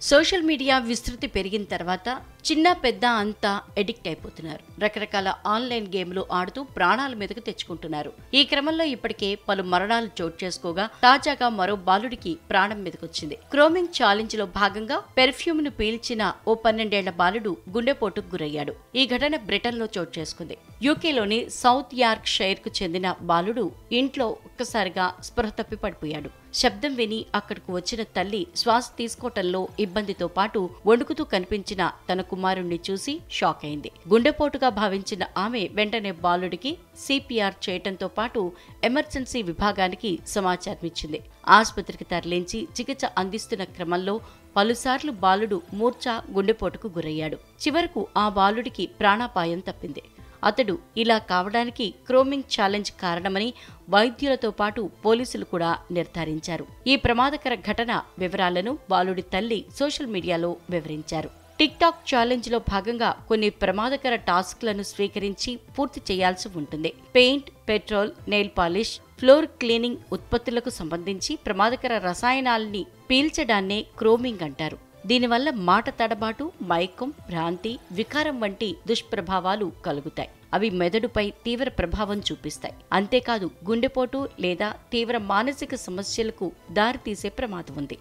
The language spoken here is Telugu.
సోషల్ మీడియా విస్తృతి పెరిగిన తర్వాత చిన్న పెద్ద అంతా ఎడిక్ట్ అయిపోతున్నారు. రకరకాల ఆన్లైన్ గేమ్లు ఆడుతూ ప్రాణాల మీదకు తెచ్చుకుంటున్నారు. ఈ క్రమంలో ఇప్పటికే పలు మరణాలు చోటు చేసుకోగా తాజాగా మరో బాలుడికి ప్రాణం మీదకొచ్చింది. క్రోమింగ్ ఛాలెంజ్ లో భాగంగా పెర్ఫ్యూమ్ ను పీల్చిన ఓ 12 ఏళ్ల బాలుడు గుండెపోటుకు గురయ్యాడు. ఈ ఘటన బ్రిటన్ లో చోటు చేసుకుంది. యూకేలోని సౌత్ యార్క్ షైర్ కు చెందిన బాలుడు ఇంట్లో ఒక్కసారిగా స్పృహ తప్పి పడిపోయాడు. శబ్దం విని అక్కడకు వచ్చిన తల్లి శ్వాస తీసుకోవటంలో ఇబ్బందితో పాటు వణుకుతూ కనిపించిన తన కుమారుణ్ణి చూసి షాక్ అయింది. గుండెపోటుగా భావించిన ఆమె వెంటనే బాలుడికి సిపిఆర్ చేయటంతో పాటు ఎమర్జెన్సీ విభాగానికి సమాచారం ఇచ్చింది. ఆసుపత్రికి తరలించి చికిత్స అందిస్తున్న క్రమంలో పలుసార్లు బాలుడు మూర్ఛ గుండెపోటుకు గురయ్యాడు. చివరకు ఆ బాలుడికి ప్రాణాపాయం తప్పింది. అతడు ఇలా కావడానికి క్రోమింగ్ ఛాలెంజ్ కారణమని వైద్యులతో పాటు పోలీసులు కూడా నిర్ధారించారు. ఈ ప్రమాదకర ఘటన వివరాలను బాలుడి తల్లి సోషల్ మీడియాలో వివరించారు. టిక్టాక్ ఛాలెంజ్ లో భాగంగా కొన్ని ప్రమాదకర టాస్క్లను స్వీకరించి పూర్తి చేయాల్సి ఉంటుంది. Paint, petrol, nail polish, floor cleaning ఉత్పత్తులకు సంబంధించి ప్రమాదకర రసాయనాల్ని పీల్చడాన్నే క్రోమింగ్ అంటారు. దీనివల్ల మాట తడబాటు, మైకం, భ్రాంతి, వికారం వంటి దుష్ప్రభావాలు కలుగుతాయి. అవి మెదడుపై తీవ్ర ప్రభావం చూపిస్తాయి. అంతేకాదు గుండెపోటు లేదా తీవ్ర మానసిక సమస్యలకు దారితీసే ప్రమాదం ఉంది.